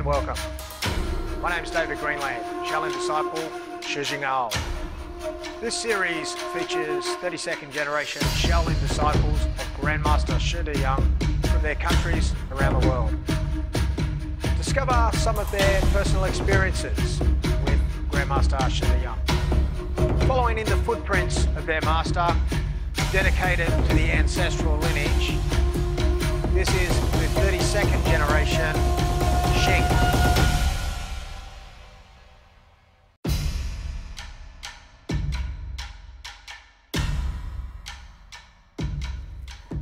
Welcome. My name's David Greenland, Shaolin disciple, Shi Jing'ao. This series features 32nd generation Shaolin disciples of Grandmaster Shi Deyang from their countries around the world. Discover some of their personal experiences with Grandmaster Shi Deyang. Following in the footprints of their master, dedicated to the ancestral lineage, this is the 32nd generation Xing.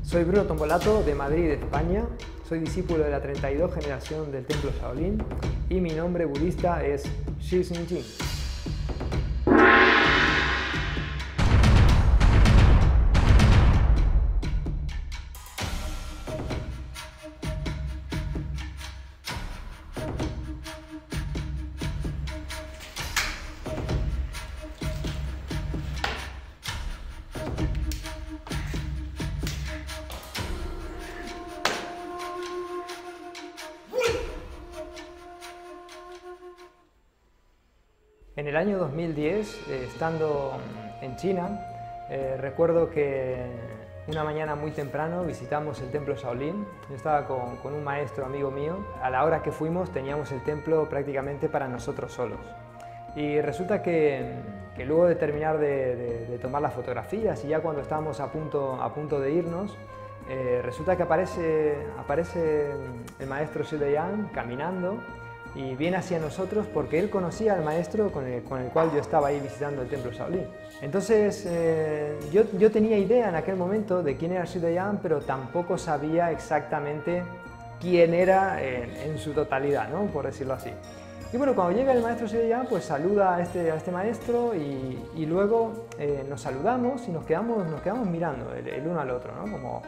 Soy Bruno Tombolato de Madrid, España. Soy discípulo de la 32 generación del Templo Shaolin y mi nombre budista es Shi Jing. En el año 2010, estando en China, recuerdo que una mañana muy temprano visitamos el templo Shaolin. Yo estaba con un maestro amigo mío. A la hora que fuimos teníamos el templo prácticamente para nosotros solos. Y resulta que luego de terminar de tomar las fotografías y ya cuando estábamos a punto de irnos, resulta que aparece el maestro Shi Deyang caminando y viene hacia nosotros porque él conocía al maestro con el cual yo estaba ahí visitando el templo Shaolin. Entonces yo tenía idea en aquel momento de quién era Shi Deyang, pero tampoco sabía exactamente quién era en su totalidad, ¿no? Por decirlo así. Y bueno, cuando llega el maestro Shi Deyang, pues saluda a este maestro y luego nos saludamos y nos quedamos mirando el uno al otro, ¿no?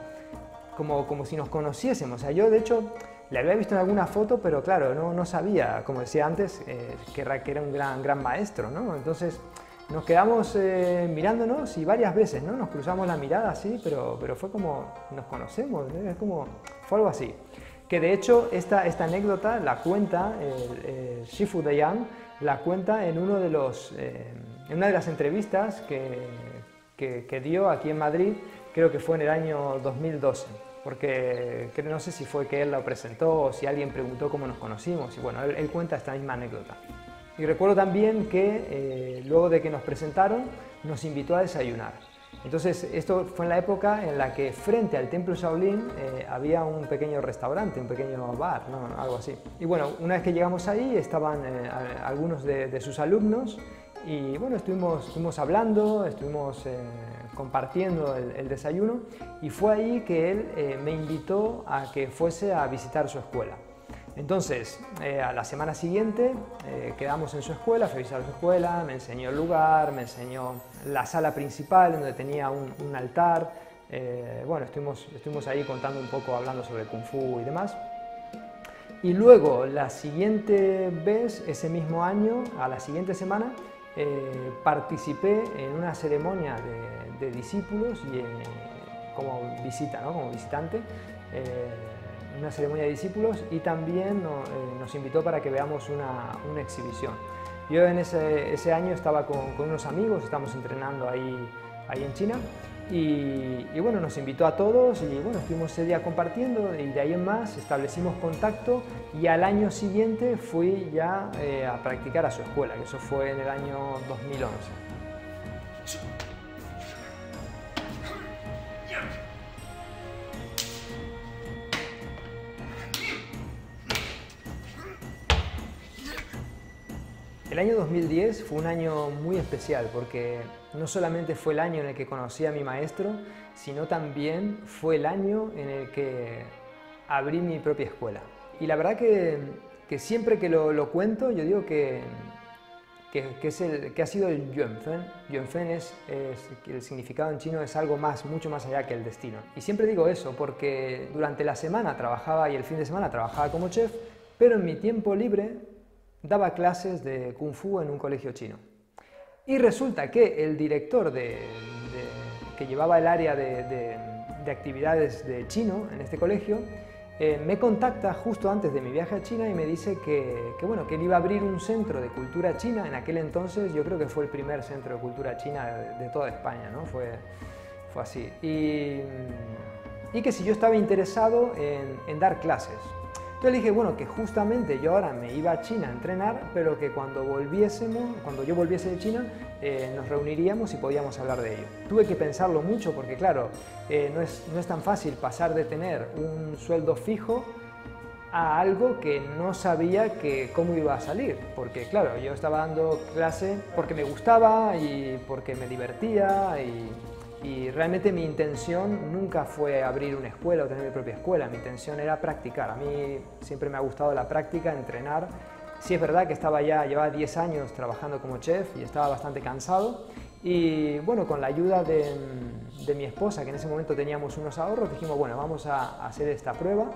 Como si nos conociésemos. O sea, yo de hecho le había visto en alguna foto, pero claro, no sabía, como decía antes, que era un gran maestro, ¿no? Entonces nos quedamos mirándonos y varias veces, ¿no? Nos cruzamos la mirada así, pero fue como nos conocemos, ¿no? Fue algo así. Que de hecho esta anécdota la cuenta Shifu Deyang, la cuenta en una de las entrevistas que dio aquí en Madrid, creo que fue en el año 2012. Porque no sé si fue que él lo presentó o si alguien preguntó cómo nos conocimos, y bueno, él cuenta esta misma anécdota. Y recuerdo también que luego de que nos presentaron, nos invitó a desayunar. Entonces, esto fue en la época en la que frente al templo Shaolin había un pequeño restaurante, un pequeño bar, ¿no? Algo así. Y bueno, una vez que llegamos ahí, estaban algunos de sus alumnos y bueno, estuvimos hablando, estuvimos compartiendo el desayuno y fue ahí que él me invitó a que fuese a visitar su escuela. Entonces, a la semana siguiente quedamos en su escuela, fui a visitar su escuela, me enseñó el lugar, me enseñó la sala principal donde tenía un altar. Bueno, estuvimos ahí contando un poco, hablando sobre Kung Fu y demás. Y luego, la siguiente vez, ese mismo año, a la siguiente semana, participé en una ceremonia de discípulos y como visita, ¿no? Como visitante, una ceremonia de discípulos, y también nos invitó para que veamos una exhibición. Yo en ese año estaba con unos amigos, estamos entrenando ahí en China, y bueno, nos invitó a todos y bueno, estuvimos ese día compartiendo y de ahí en más establecimos contacto y al año siguiente fui ya a practicar a su escuela, que eso fue en el año 2011. El año 2010 fue un año muy especial porque no solamente fue el año en el que conocí a mi maestro, sino también fue el año en el que abrí mi propia escuela. Y la verdad que siempre que lo cuento, yo digo que ha sido el Yuanfen. Yuanfen el significado en chino es algo más, mucho más allá que el destino. Y siempre digo eso porque durante la semana trabajaba y el fin de semana trabajaba como chef, pero en mi tiempo libre daba clases de Kung Fu en un colegio chino. Y resulta que el director que llevaba el área de actividades de chino en este colegio me contacta justo antes de mi viaje a China y me dice bueno, que él iba a abrir un centro de cultura china. En aquel entonces yo creo que fue el primer centro de cultura china de toda España, ¿no? Fue así. Y que si yo estaba interesado en dar clases. Entonces le dije, bueno, que justamente yo ahora me iba a China a entrenar, pero que cuando yo volviese de China, nos reuniríamos y podíamos hablar de ello. Tuve que pensarlo mucho porque, claro, no es tan fácil pasar de tener un sueldo fijo a algo que no sabía cómo iba a salir. Porque, claro, yo estaba dando clase porque me gustaba y porque me divertía y realmente mi intención nunca fue abrir una escuela o tener mi propia escuela, mi intención era practicar. A mí siempre me ha gustado la práctica, entrenar. Sí es verdad que llevaba 10 años trabajando como chef y estaba bastante cansado. Y bueno, con la ayuda de mi esposa, que en ese momento teníamos unos ahorros, dijimos, bueno, vamos a hacer esta prueba.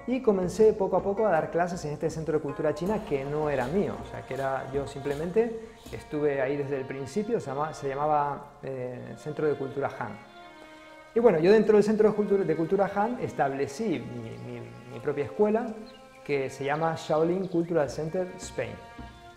Y comencé poco a poco a dar clases en este centro de cultura china que no era mío, o sea, que yo simplemente estuve ahí desde el principio, se llamaba Centro de Cultura Han. Y bueno, yo dentro del Centro de Cultura Han establecí mi propia escuela, que se llama Shaolin Cultural Center Spain.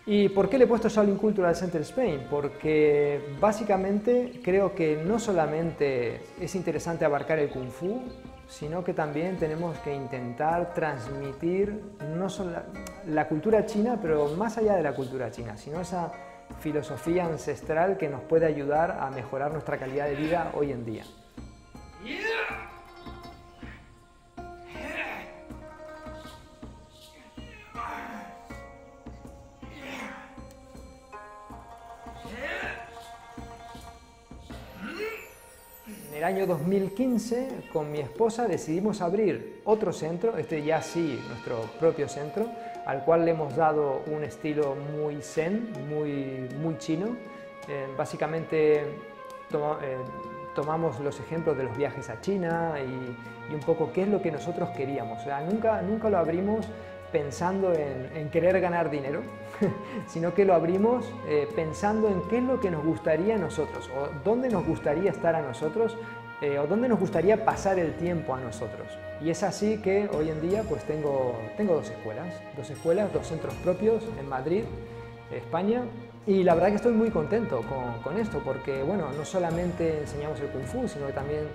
¿Y por qué le he puesto Shaolin Cultural Center Spain? Porque básicamente creo que no solamente es interesante abarcar el Kung Fu, sino que también tenemos que intentar transmitir no solo la cultura china, pero más allá de la cultura china, sino esa filosofía ancestral que nos puede ayudar a mejorar nuestra calidad de vida hoy en día. En el año 2015, con mi esposa, decidimos abrir otro centro, este ya sí, nuestro propio centro, al cual le hemos dado un estilo muy zen, muy chino. Básicamente tomamos los ejemplos de los viajes a China y un poco qué es lo que nosotros queríamos. O sea, nunca lo abrimos pensando en querer ganar dinero, sino que lo abrimos pensando en qué es lo que nos gustaría a nosotros, o dónde nos gustaría estar a nosotros, o dónde nos gustaría pasar el tiempo a nosotros. Y es así que hoy en día pues tengo dos escuelas, dos centros propios en Madrid, España, y la verdad que estoy muy contento con esto, porque bueno, no solamente enseñamos el Kung Fu, sino que también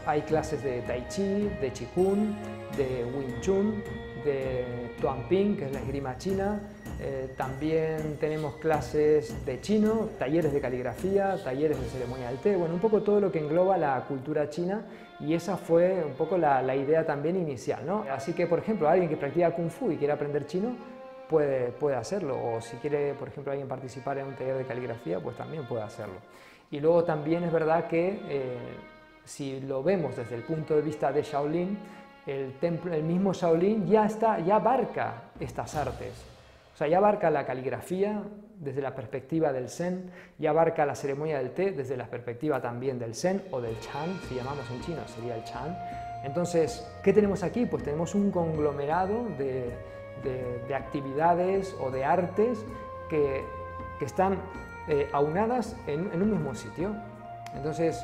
hay clases de Tai Chi, de Qigong, de Wing Chun, de Tuan Ping, que es la esgrima china. También tenemos clases de chino, talleres de caligrafía, talleres de ceremonia del té, bueno, un poco todo lo que engloba la cultura china, y esa fue un poco la idea también inicial, ¿no? Así que, por ejemplo, alguien que practica Kung Fu y quiere aprender chino, puede hacerlo, o si quiere, por ejemplo, alguien participar en un taller de caligrafía, pues también puede hacerlo. Y luego también es verdad que si lo vemos desde el punto de vista de Shaolin, el mismo Shaolin ya abarca estas artes. O sea, ya abarca la caligrafía desde la perspectiva del Zen, ya abarca la ceremonia del té desde la perspectiva también del Zen o del Chan, si llamamos en chino sería el Chan. Entonces, ¿qué tenemos aquí? Pues tenemos un conglomerado de actividades o de artes que están aunadas en un mismo sitio. Entonces,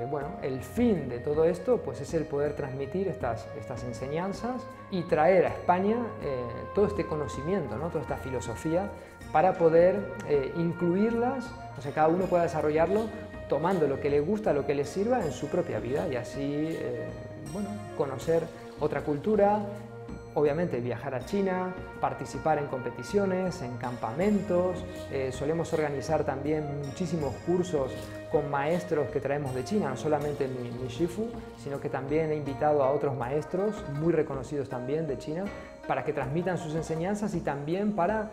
bueno, el fin de todo esto pues es el poder transmitir estas enseñanzas y traer a España todo este conocimiento, ¿no? Toda esta filosofía para poder incluirlas, o sea, cada uno pueda desarrollarlo tomando lo que le gusta, lo que le sirva en su propia vida y así, bueno, conocer otra cultura, obviamente viajar a China, participar en competiciones, en campamentos, solemos organizar también muchísimos cursos con maestros que traemos de China, no solamente mi Shifu, sino que también he invitado a otros maestros muy reconocidos también de China para que transmitan sus enseñanzas y también para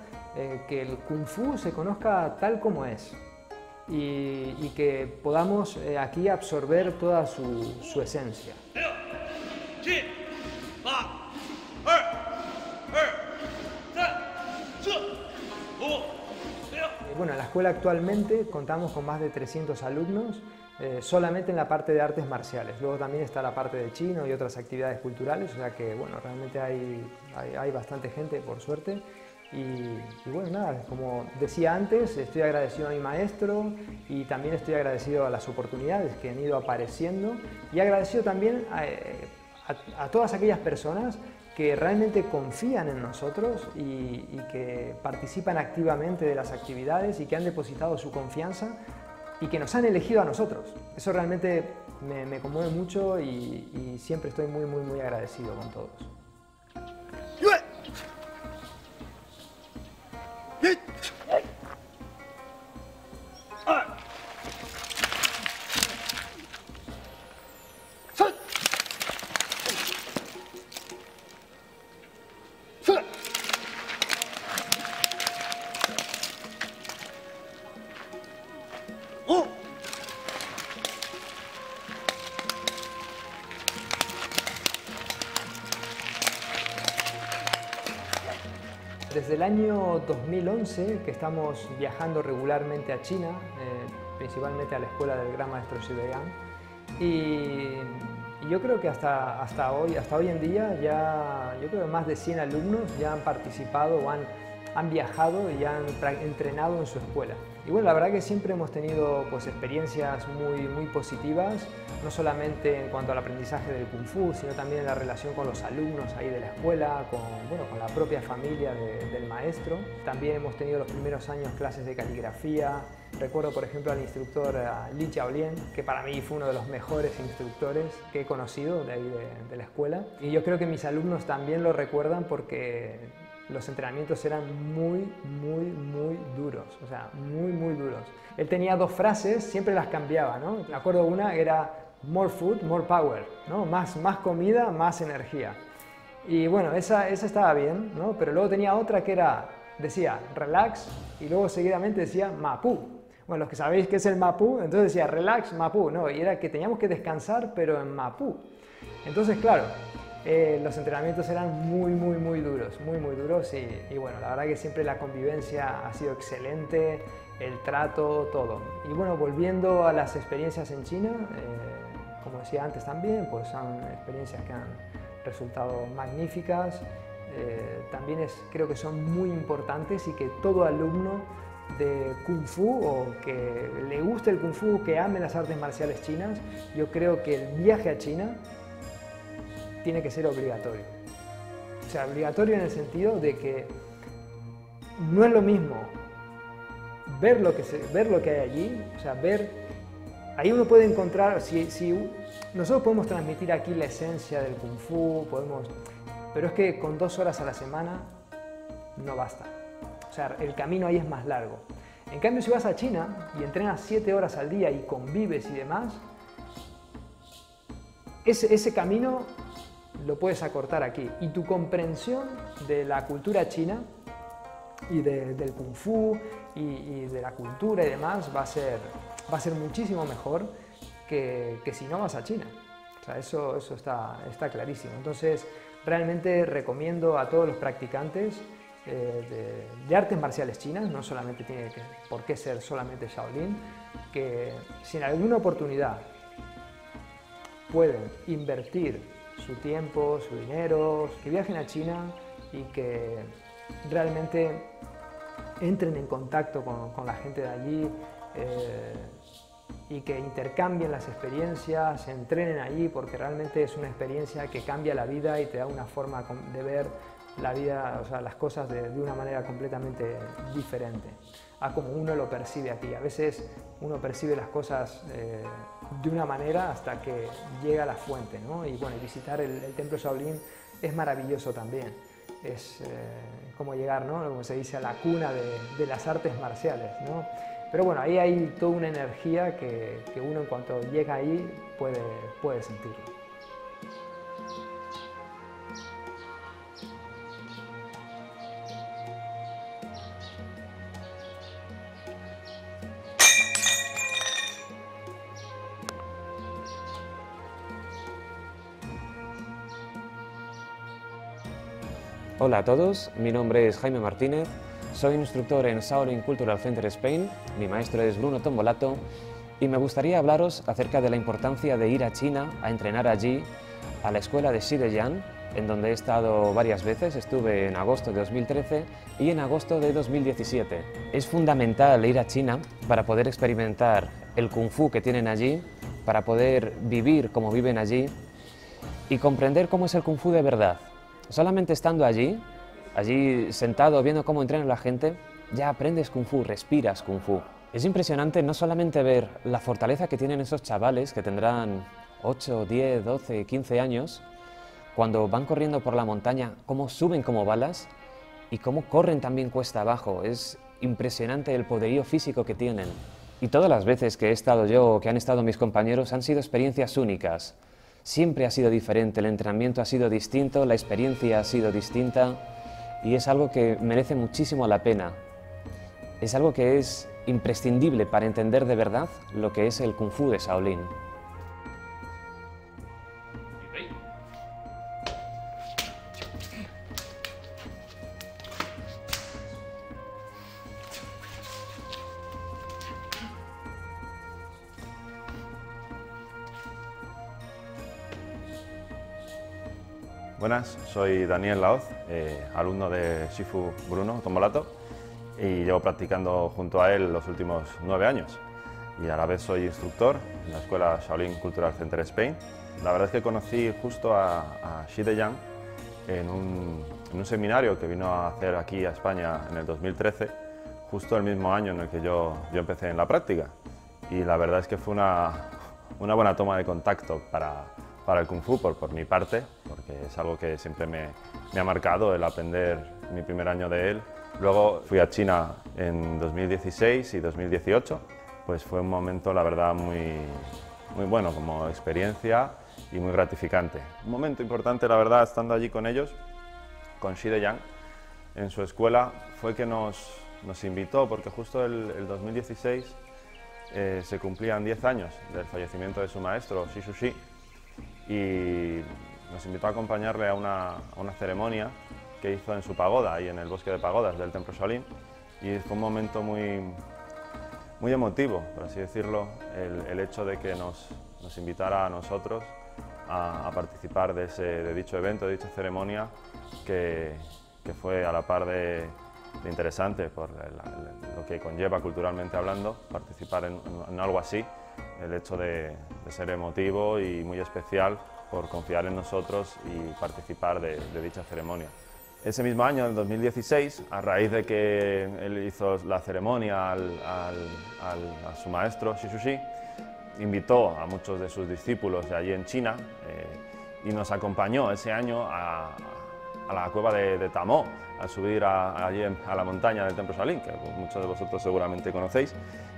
que el Kung Fu se conozca tal como es y que podamos aquí absorber toda su esencia. Bueno, en la escuela actualmente contamos con más de 300 alumnos solamente en la parte de artes marciales. Luego también está la parte de chino y otras actividades culturales, o sea que bueno, realmente hay bastante gente, por suerte. Y bueno, nada, como decía antes, estoy agradecido a mi maestro y también estoy agradecido a las oportunidades que han ido apareciendo y agradecido también a todas aquellas personas que realmente confían en nosotros y que participan activamente de las actividades y que han depositado su confianza y que nos han elegido a nosotros. Eso realmente me conmueve mucho y siempre estoy muy agradecido con todos. Desde el año 2011 que estamos viajando regularmente a China, principalmente a la escuela del Gran Maestro Xu Deyang, y yo creo que hasta hoy en día ya yo creo que más de 100 alumnos ya han participado o han viajado y han entrenado en su escuela. Y bueno, la verdad que siempre hemos tenido pues, experiencias muy positivas, no solamente en cuanto al aprendizaje del Kung Fu, sino también en la relación con los alumnos ahí de la escuela, con la propia familia del maestro. También hemos tenido los primeros años clases de caligrafía. Recuerdo, por ejemplo, al instructor Li Jiaolien, que para mí fue uno de los mejores instructores que he conocido de ahí de la escuela. Y yo creo que mis alumnos también lo recuerdan porque los entrenamientos eran muy duros, o sea, muy duros. Él tenía dos frases, siempre las cambiaba, ¿no? Me acuerdo una era more food, more power, ¿no? Más comida, más energía. Y bueno, esa estaba bien, ¿no? Pero luego tenía otra que decía relax y luego seguidamente decía Mapu. Bueno, los que sabéis qué es el Mapu, entonces decía relax, Mapu, ¿no? Y era que teníamos que descansar, pero en Mapu. Entonces, claro, los entrenamientos eran muy duros y bueno, la verdad que siempre la convivencia ha sido excelente, el trato, todo. Y bueno, volviendo a las experiencias en China, como decía antes también, pues son experiencias que han resultado magníficas, también creo que son muy importantes y que todo alumno de Kung Fu o que le guste el Kung Fu, que ame las artes marciales chinas, yo creo que el viaje a China tiene que ser obligatorio. O sea, obligatorio en el sentido de que no es lo mismo ver lo que hay allí, o sea, ahí uno puede encontrar, si nosotros podemos transmitir aquí la esencia del Kung Fu, pero es que con 2 horas a la semana no basta. O sea, el camino ahí es más largo. En cambio, si vas a China y entrenas 7 horas al día y convives y demás, ese camino lo puedes acortar aquí y tu comprensión de la cultura china y del Kung Fu y de la cultura y demás va a ser muchísimo mejor que si no vas a China. O sea, eso está clarísimo. Entonces, realmente recomiendo a todos los practicantes de artes marciales chinas, no solamente tiene por qué ser solamente Shaolin, que si en alguna oportunidad pueden invertir su tiempo, su dinero, que viajen a China y que realmente entren en contacto con la gente de allí y que intercambien las experiencias, entrenen allí porque realmente es una experiencia que cambia la vida y te da una forma de ver la vida, o sea, las cosas de una manera completamente diferente a como uno lo percibe aquí. A veces uno percibe las cosas de una manera hasta que llega a la fuente, ¿no? Y bueno, visitar el templo Shaolin es maravilloso también. Es como llegar, ¿no? Como se dice, a la cuna de las artes marciales, ¿no? Pero bueno, ahí hay toda una energía que uno en cuanto llega ahí puede sentirlo. Hola a todos, mi nombre es Jaime Martínez, soy instructor en Shaolin Cultural Center Spain, mi maestro es Bruno Tombolato y me gustaría hablaros acerca de la importancia de ir a China a entrenar allí, a la escuela de Xu Deyang, en donde he estado varias veces, estuve en agosto de 2013 y en agosto de 2017. Es fundamental ir a China para poder experimentar el Kung Fu que tienen allí, para poder vivir como viven allí y comprender cómo es el Kung Fu de verdad. Solamente estando allí sentado viendo cómo entrena la gente, ya aprendes Kung Fu, respiras Kung Fu. Es impresionante no solamente ver la fortaleza que tienen esos chavales que tendrán 8, 10, 12, 15 años, cuando van corriendo por la montaña, cómo suben como balas y cómo corren también cuesta abajo. Es impresionante el poderío físico que tienen. Y todas las veces que he estado yo o que han estado mis compañeros han sido experiencias únicas. Siempre ha sido diferente, el entrenamiento ha sido distinto, la experiencia ha sido distinta y es algo que merece muchísimo la pena. Es algo que es imprescindible para entender de verdad lo que es el Kung Fu de Shaolin. Buenas, soy Daniel Laoz, alumno de Shifu Bruno Tombolato y llevo practicando junto a él los últimos 9 años y a la vez soy instructor en la escuela Shaolin Cultural Center Spain. La verdad es que conocí justo a Xi De Yang en un seminario que vino a hacer aquí a España en el 2013, justo el mismo año en el que yo empecé en la práctica, y la verdad es que fue una buena toma de contacto para el Kung Fu por mi parte, porque es algo que siempre me ha marcado el aprender mi primer año de él. Luego fui a China en 2016 y 2018, pues fue un momento, la verdad, muy bueno como experiencia y muy gratificante. Un momento importante, la verdad, estando allí con ellos, con Xi De Yang, en su escuela, fue que nos invitó, porque justo el 2016 se cumplían 10 años del fallecimiento de su maestro, Xi Shuxi, y nos invitó a acompañarle a una ceremonia que hizo en su pagoda, ahí en el bosque de pagodas del templo Shaolin, y fue un momento muy emotivo, por así decirlo, el hecho de que nos invitara a nosotros a participar de dicho evento, de dicha ceremonia, que fue a la par de interesante por lo que conlleva culturalmente hablando, participar en algo así. El hecho de ser emotivo y muy especial por confiar en nosotros y participar de dicha ceremonia. Ese mismo año, en 2016, a raíz de que él hizo la ceremonia a su maestro, Xi Shuxi, invitó a muchos de sus discípulos de allí en China y nos acompañó ese año a la cueva de Tamó, a subir allí a la montaña del templo Shaolin, que muchos de vosotros seguramente conocéis.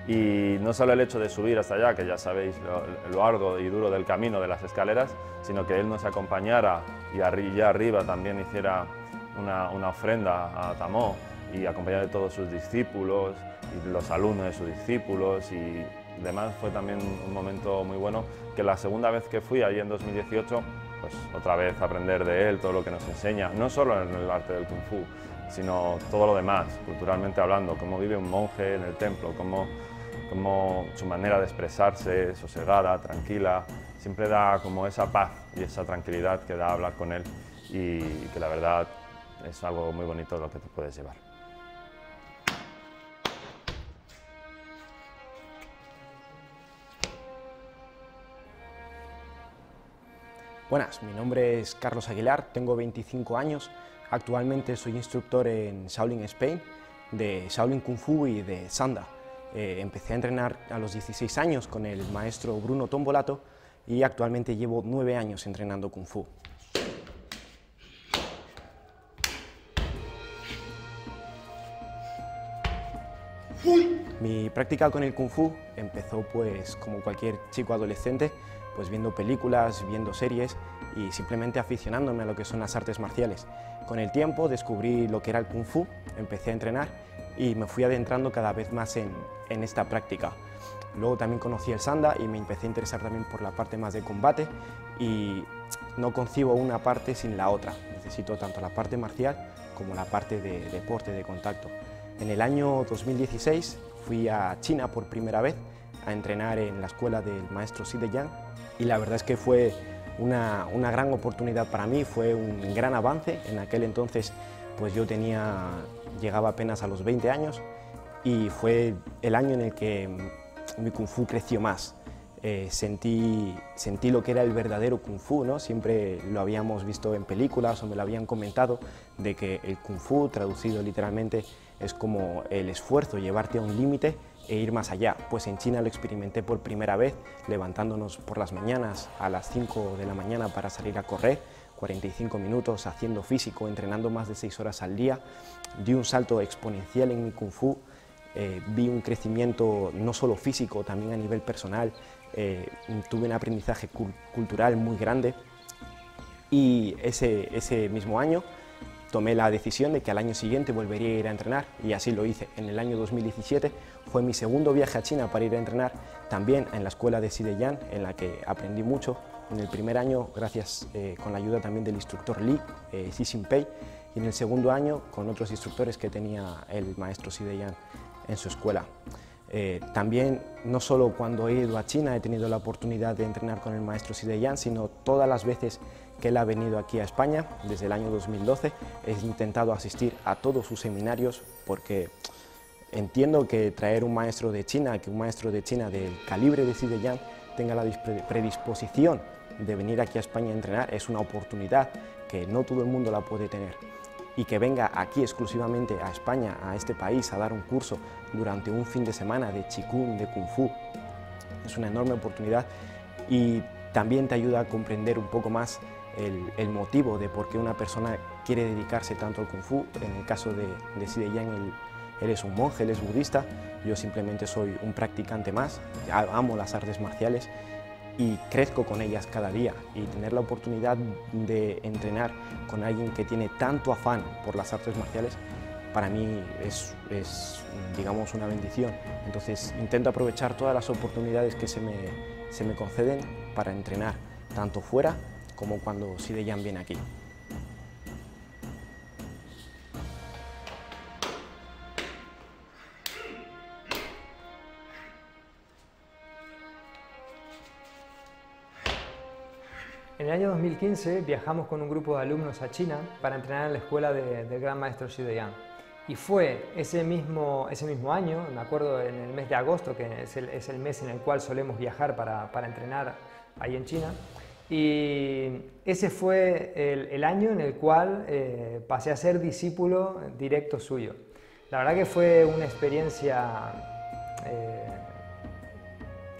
Y no solo el hecho de subir hasta allá, que ya sabéis lo largo y duro del camino de las escaleras, sino que él nos acompañara y allá arriba también hiciera una ofrenda a Tamó y acompañar de todos sus discípulos y los alumnos de sus discípulos y demás. Fue también un momento muy bueno, que la segunda vez que fui, allí en 2018, pues otra vez aprender de él todo lo que nos enseña, no solo en el arte del Kung Fu, sino todo lo demás, culturalmente hablando, cómo vive un monje en el templo, cómo su manera de expresarse, sosegada, tranquila, siempre da como esa paz y esa tranquilidad que da hablar con él, y que la verdad es algo muy bonito lo que te puedes llevar. Buenas, mi nombre es Carlos Aguilar, tengo 25 años, actualmente soy instructor en Shaolin Spain, de Shaolin Kung Fu y de Sanda. Empecé a entrenar a los 16 años con el maestro Bruno Tombolato y actualmente llevo 9 años entrenando Kung Fu. Mi práctica con el Kung Fu empezó pues como cualquier chico adolescente, pues viendo películas, viendo series y simplemente aficionándome a lo que son las artes marciales. Con el tiempo descubrí lo que era el Kung Fu, empecé a entrenar y me fui adentrando cada vez más en esta práctica. Luego también conocí el Sanda y me empecé a interesar también por la parte más de combate, y no concibo una parte sin la otra. Necesito tanto la parte marcial como la parte de deporte, de contacto. En el año 2016 fui a China por primera vez a entrenar en la escuela del maestro Xi De Yang, y la verdad es que fue una gran oportunidad para mí, fue un gran avance. En aquel entonces pues yo llegaba apenas a los 20 años y fue el año en el que mi Kung Fu creció más. sentí lo que era el verdadero Kung Fu, ¿no? Siempre lo habíamos visto en películas o me lo habían comentado, de que el Kung Fu, traducido literalmente, es como el esfuerzo, llevarte a un límite e ir más allá. Pues en China lo experimenté por primera vez, levantándonos por las mañanas a las 5 de la mañana para salir a correr, 45 minutos haciendo físico, entrenando más de 6 horas al día. Di un salto exponencial en mi Kung Fu, vi un crecimiento no solo físico, también a nivel personal, tuve un aprendizaje cultural muy grande y ese mismo año tomé la decisión de que al año siguiente volvería a ir a entrenar y así lo hice. En el año 2017 fue mi segundo viaje a China para ir a entrenar, también en la escuela de Sideyan, en la que aprendí mucho. En el primer año, gracias con la ayuda también del instructor Li, Xi Jinping, y en el segundo año con otros instructores que tenía el maestro Sideyan en su escuela. También, no solo cuando he ido a China he tenido la oportunidad de entrenar con el maestro Sideyan, sino todas las veces que él ha venido aquí a España, desde el año 2012, he intentado asistir a todos sus seminarios porque entiendo que traer un maestro de China, que un maestro de China del calibre de Sideyan tenga la predisposición de venir aquí a España a entrenar, es una oportunidad que no todo el mundo la puede tener. Y que venga aquí exclusivamente a España, a este país, a dar un curso durante un fin de semana de Qigong, de Kung Fu, es una enorme oportunidad y también te ayuda a comprender un poco más el motivo de por qué una persona quiere dedicarse tanto al Kung Fu. En el caso de Sideyan, él es un monje, él es budista, yo simplemente soy un practicante más, amo las artes marciales y crezco con ellas cada día, y tener la oportunidad de entrenar con alguien que tiene tanto afán por las artes marciales, para mí es digamos, una bendición. Entonces intento aprovechar todas las oportunidades que se me conceden para entrenar, tanto fuera como cuando Sideyan viene aquí. En el año 2015 viajamos con un grupo de alumnos a China para entrenar en la escuela del gran maestro Sideyan. Y fue ese mismo año, me acuerdo, en el mes de agosto, que es el mes en el cual solemos viajar para entrenar ahí en China. Y ese fue el año en el cual pasé a ser discípulo directo suyo. La verdad que fue una experiencia,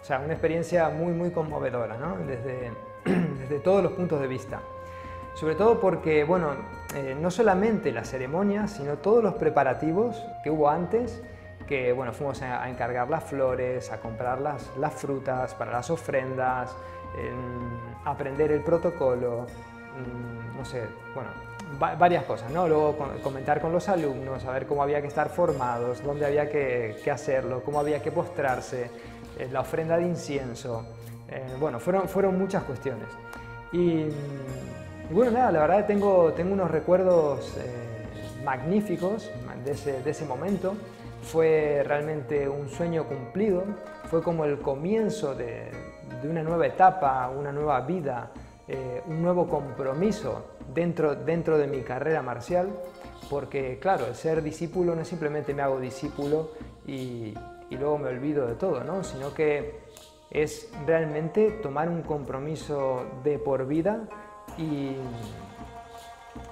una experiencia muy conmovedora, ¿no? Desde todos los puntos de vista. Sobre todo porque, bueno, no solamente la ceremonia, sino todos los preparativos que hubo antes, que, bueno, fuimos a encargar las flores, a comprar las frutas para las ofrendas, aprender el protocolo, no sé, bueno, varias cosas, ¿no? Luego comentar con los alumnos, a ver cómo había que estar formados, dónde había que hacerlo, cómo había que postrarse, la ofrenda de incienso. Bueno, fueron muchas cuestiones. Y bueno, nada, la verdad tengo unos recuerdos magníficos de ese momento. Fue realmente un sueño cumplido, fue como el comienzo de una nueva etapa, una nueva vida, un nuevo compromiso dentro de mi carrera marcial, porque claro, el ser discípulo no es simplemente me hago discípulo y luego me olvido de todo, ¿no? Sino que es realmente tomar un compromiso de por vida y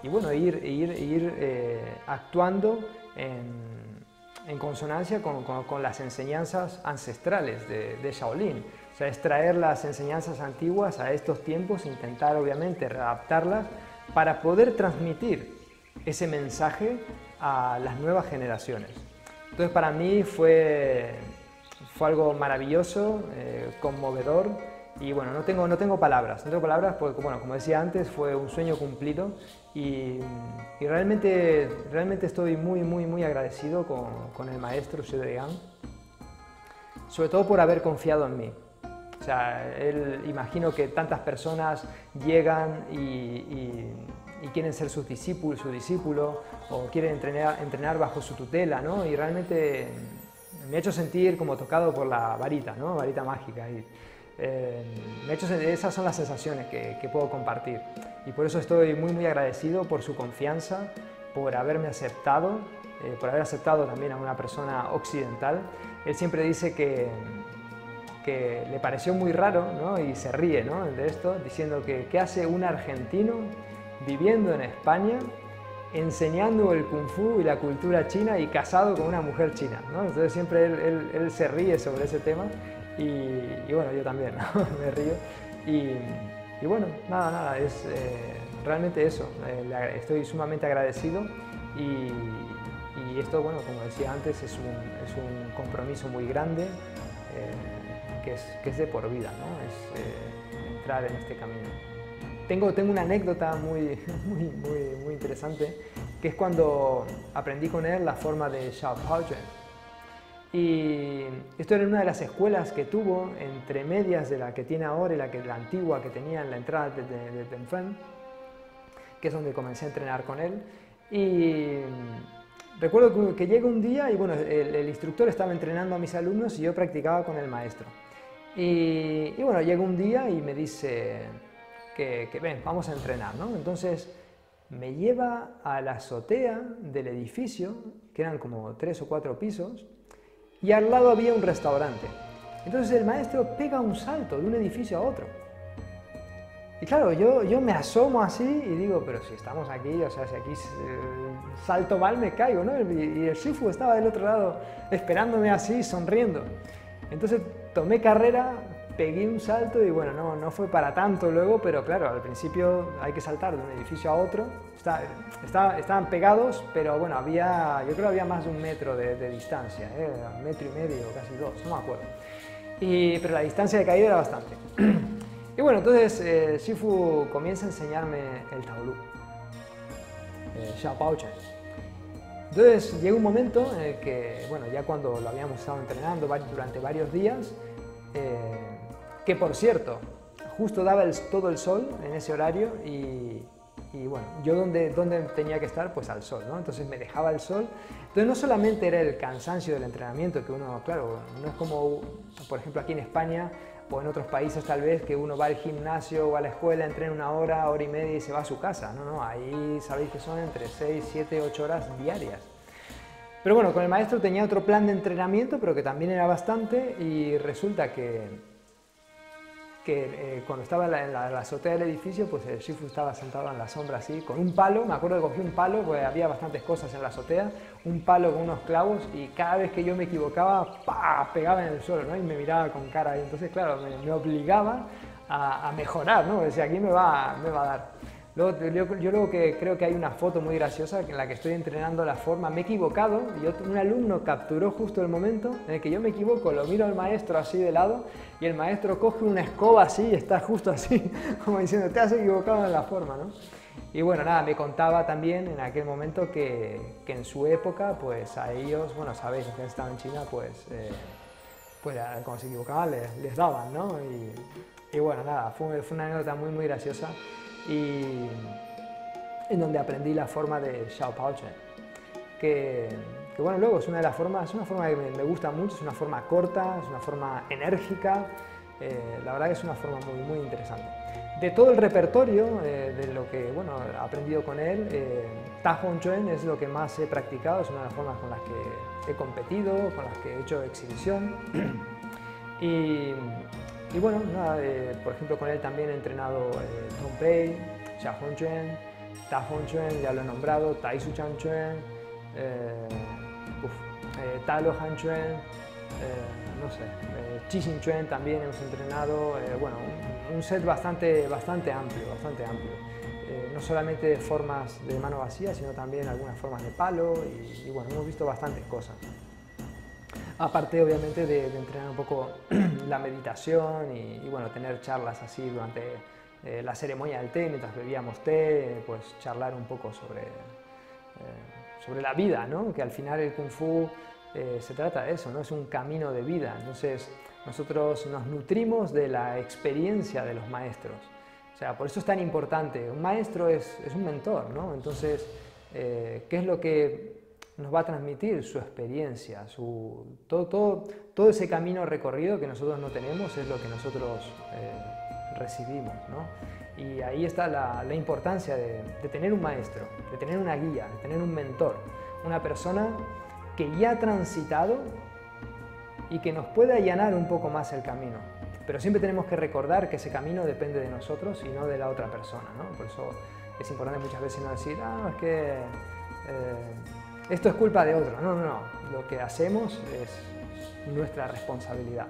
bueno, ir actuando en consonancia con las enseñanzas ancestrales de Shaolin. O sea, es traer las enseñanzas antiguas a estos tiempos, intentar obviamente readaptarlas para poder transmitir ese mensaje a las nuevas generaciones. Entonces para mí fue algo maravilloso, conmovedor, y bueno, no tengo palabras porque, bueno, como decía antes, fue un sueño cumplido y realmente estoy muy agradecido con el maestro Sideyan, sobre todo por haber confiado en mí. O sea, imagino que tantas personas llegan y quieren ser su discípulo o quieren entrenar bajo su tutela, ¿no? Y realmente me ha hecho sentir como tocado por la varita, ¿no? Varita mágica. Y, esas son las sensaciones que puedo compartir. Y por eso estoy muy agradecido por su confianza, por haberme aceptado, por haber aceptado también a una persona occidental. Él siempre dice que que le pareció muy raro, ¿no? Y se ríe, ¿no? De esto, diciendo que ¿qué hace un argentino viviendo en España enseñando el kung fu y la cultura china y casado con una mujer china, ¿no? Entonces siempre él se ríe sobre ese tema y bueno, yo también, ¿no? Me río y bueno, nada, es realmente eso, estoy sumamente agradecido y esto, bueno, como decía antes, es un compromiso muy grande que es de por vida, ¿no? Es entrar en este camino. Tengo una anécdota muy interesante, que es cuando aprendí con él la forma de Xiaopaochen. Y esto era una de las escuelas que tuvo entre medias de la que tiene ahora y la antigua que tenía en la entrada de Tenfen, que es donde comencé a entrenar con él. Y recuerdo que llega un día y bueno, el instructor estaba entrenando a mis alumnos y yo practicaba con el maestro. Y bueno, llega un día y me dice que ven, vamos a entrenar, ¿no? Entonces me lleva a la azotea del edificio, que eran como 3 o 4 pisos, y al lado había un restaurante. Entonces el maestro pega un salto de un edificio a otro. Y claro, yo me asomo así y digo, pero si estamos aquí, o sea, si aquí salto mal me caigo, ¿no? Y el Shifu estaba del otro lado esperándome así, sonriendo. Entonces tomé carrera, pegué un salto y bueno, no fue para tanto luego, pero claro, al principio hay que saltar de un edificio a otro. Estaban pegados, pero bueno, yo creo que había más de 1 metro de distancia, 1,5 metros, casi 2, no me acuerdo. Pero la distancia de caída era bastante. Y bueno, entonces Shifu comienza a enseñarme el Taolu, Xiaopaochen. Entonces llega un momento en el que, bueno, ya cuando lo habíamos estado entrenando durante varios días, que por cierto, justo daba todo el sol en ese horario y bueno, yo ¿dónde tenía que estar? Pues al sol, ¿no? Entonces me dejaba el sol. Entonces no solamente era el cansancio del entrenamiento, que uno, claro, no es como, por ejemplo, aquí en España o en otros países tal vez, que uno va al gimnasio o a la escuela, entrena 1 hora, hora y media y se va a su casa. No, ahí sabéis que son entre 6, 7, 8 horas diarias. Pero bueno, con el maestro tenía otro plan de entrenamiento, pero que también era bastante, y resulta que cuando estaba en la azotea del edificio, pues el Shifu estaba sentado en la sombra así, con un palo. Me acuerdo que cogí un palo, porque había bastantes cosas en la azotea, un palo con unos clavos, y cada vez que yo me equivocaba, ¡pah!, pegaba en el suelo, ¿no? Y me miraba con cara, y entonces claro, me obligaba a mejorar, ¿no? Decía, aquí me va a dar. Yo luego que creo que hay una foto muy graciosa en la que estoy entrenando la forma, me he equivocado y un alumno capturó justo el momento en el que yo me equivoco, lo miro al maestro así de lado y el maestro coge una escoba así y está justo así, como diciendo, te has equivocado en la forma, ¿no? Y bueno, nada, me contaba también en aquel momento que en su época, pues a ellos, bueno, sabéis, que han estado en China, pues cuando se equivocaban les daban, ¿no? Y bueno, nada, fue una anécdota muy graciosa. Y en donde aprendí la forma de Xiaopaochen, que bueno, luego es una forma que me gusta mucho, es una forma corta, es una forma enérgica, la verdad que es una forma muy interesante. De todo el repertorio de lo que bueno, he aprendido con él, Ta Hong Chuan es lo que más he practicado, es una de las formas con las que he competido, con las que he hecho exhibición. Y bueno, nada, por ejemplo, con él también he entrenado Tong Pei, Xia Hong Chuan, Ta Hong Chuan, ya lo he nombrado, Tai Su Chan Chuan, Ta Lo Han Chuan, no sé, Chi Xin Chuan también hemos entrenado, bueno, un set bastante amplio, no solamente de formas de mano vacía, sino también algunas formas de palo y bueno, hemos visto bastantes cosas. Aparte, obviamente, de entrenar un poco la meditación y bueno, tener charlas así durante la ceremonia del té, mientras bebíamos té, pues charlar un poco sobre la vida, ¿no? Que al final el Kung Fu se trata de eso, ¿no? Es un camino de vida. Entonces, nosotros nos nutrimos de la experiencia de los maestros. O sea, por eso es tan importante. Un maestro es un mentor, ¿no? Entonces, ¿qué es lo que nos va a transmitir? Su experiencia, todo ese camino recorrido que nosotros no tenemos es lo que nosotros recibimos, ¿no? Y ahí está la importancia de tener un maestro, de tener una guía, de tener un mentor, una persona que ya ha transitado y que nos puede allanar un poco más el camino. Pero siempre tenemos que recordar que ese camino depende de nosotros y no de la otra persona, ¿no? Por eso es importante muchas veces no decir, ah, es que esto es culpa de otro. No, no, no. Lo que hacemos es nuestra responsabilidad.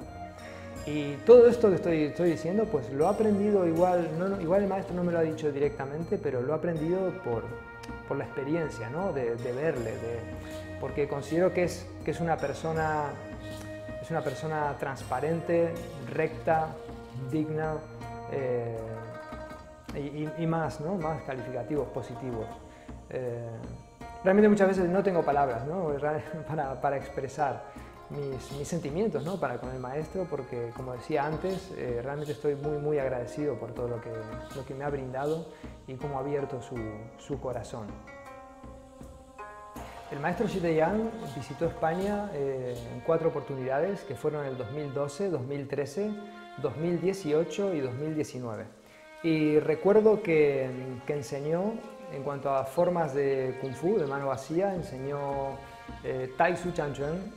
Y todo esto que estoy diciendo, pues lo he aprendido igual, igual el maestro no me lo ha dicho directamente, pero lo he aprendido por la experiencia, ¿no? de verle, porque considero que es una persona transparente, recta, digna y más, ¿no? Más calificativos, positivos. Realmente muchas veces no tengo palabras, ¿no? para expresar mis sentimientos, ¿no? Con el maestro, porque como decía antes, realmente estoy muy agradecido por todo lo que me ha brindado y cómo ha abierto su corazón. El maestro Xi Yang visitó España en 4 oportunidades, que fueron en el 2012, 2013, 2018 y 2019. Y recuerdo que enseñó, en cuanto a formas de Kung Fu, de mano vacía, enseñó Tai Su Chan Chuan,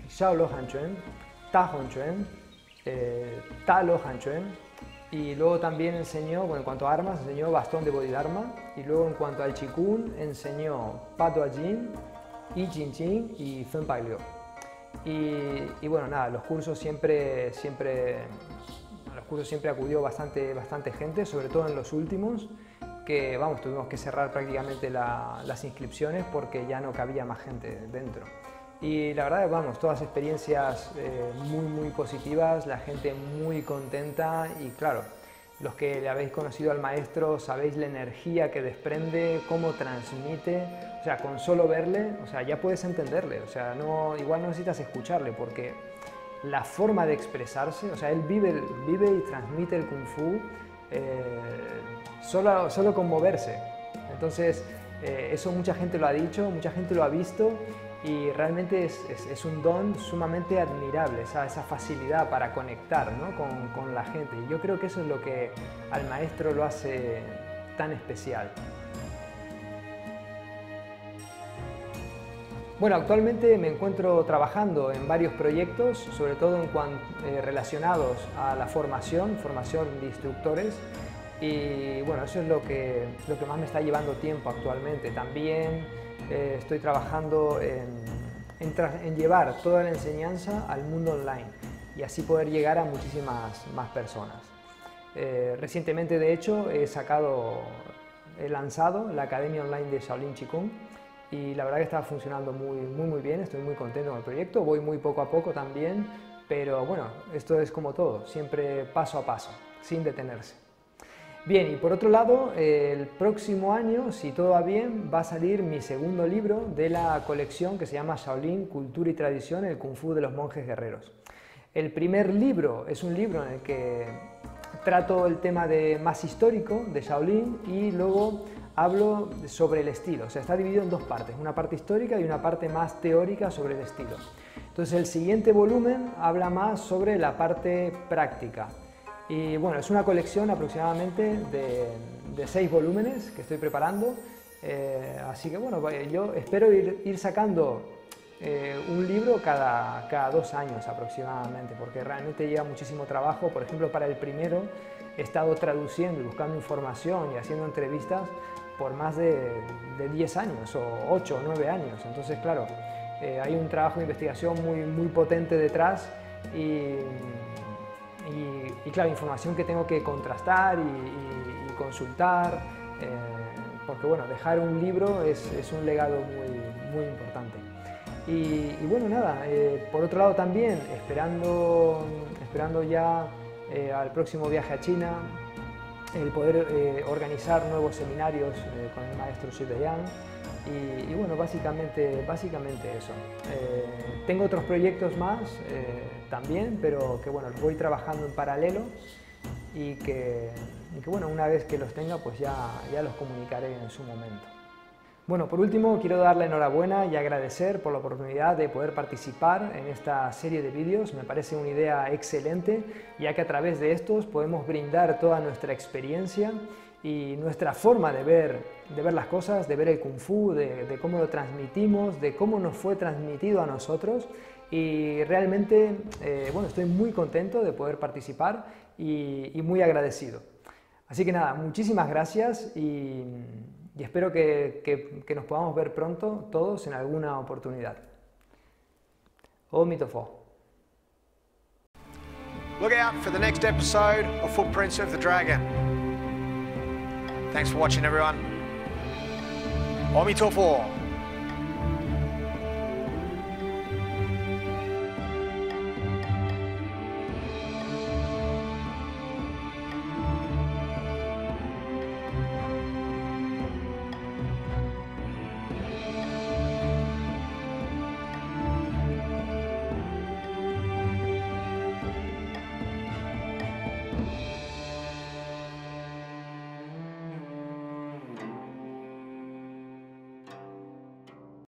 Xiao Lo Han Chuan, Ta Hong Chuan, Ta Lo Han Chuan, y luego también enseñó, bueno, en cuanto a armas, enseñó bastón de Bodhidharma, y luego en cuanto al Qigong enseñó Pa Dua Jin, I Ching Ching y Fen Pai Liu. Y bueno, nada, los cursos siempre acudió bastante gente, sobre todo en los últimos, que vamos, tuvimos que cerrar prácticamente las inscripciones porque ya no cabía más gente dentro. Y la verdad, vamos, todas experiencias muy positivas, la gente muy contenta y claro, los que le habéis conocido al maestro sabéis la energía que desprende, cómo transmite, o sea, con solo verle, o sea, ya puedes entenderle, o sea, igual no necesitas escucharle porque la forma de expresarse, o sea, él vive y transmite el Kung Fu solo con moverse. Entonces, eso mucha gente lo ha dicho, mucha gente lo ha visto y realmente es un don sumamente admirable, esa facilidad para conectar, ¿no? con la gente. Y yo creo que eso es lo que al maestro lo hace tan especial. Bueno, actualmente me encuentro trabajando en varios proyectos, sobre todo relacionados a la formación de instructores. Y bueno, eso es lo que más me está llevando tiempo actualmente. También estoy trabajando en llevar toda la enseñanza al mundo online y así poder llegar a muchísimas más personas. Recientemente, de hecho, he lanzado la Academia Online de Shaolin Qigong y la verdad que está funcionando muy bien, estoy muy contento con el proyecto, voy muy poco a poco también, pero bueno, esto es como todo, siempre paso a paso, sin detenerse. Bien, y por otro lado, el próximo año, si todo va bien, va a salir mi segundo libro de la colección que se llama Shaolin, Cultura y Tradición, el Kung Fu de los Monjes Guerreros. El primer libro es un libro en el que trato el tema más histórico de Shaolin y luego hablo sobre el estilo, o sea, está dividido en 2 partes, una parte histórica y una parte más teórica sobre el estilo. Entonces el siguiente volumen habla más sobre la parte práctica. Y bueno, es una colección aproximadamente de 6 volúmenes que estoy preparando, así que bueno, yo espero ir sacando un libro cada 2 años aproximadamente, porque realmente lleva muchísimo trabajo. Por ejemplo, para el primero he estado traduciendo y buscando información y haciendo entrevistas por más de 10 años o 8 o 9 años, entonces claro, hay un trabajo de investigación muy potente detrás y claro, información que tengo que contrastar y consultar, porque bueno, dejar un libro es un legado muy importante. Y bueno, nada, por otro lado también, esperando ya al próximo viaje a China, el poder organizar nuevos seminarios con el maestro Xi Yang. Y bueno, básicamente eso. Tengo otros proyectos más también, pero que bueno, los voy trabajando en paralelo y que bueno, una vez que los tenga, pues ya los comunicaré en su momento. Bueno, por último, quiero dar la enhorabuena y agradecer por la oportunidad de poder participar en esta serie de vídeos. Me parece una idea excelente, ya que a través de estos podemos brindar toda nuestra experiencia y nuestra forma de ver las cosas, de ver el Kung Fu, de cómo lo transmitimos, de cómo nos fue transmitido a nosotros. Y realmente, bueno, estoy muy contento de poder participar y muy agradecido. Así que nada, muchísimas gracias y espero que nos podamos ver pronto todos en alguna oportunidad. Omitofo. Look out for the next episode of Footprints of the Dragon. Thanks for watching, everyone. Omitofo.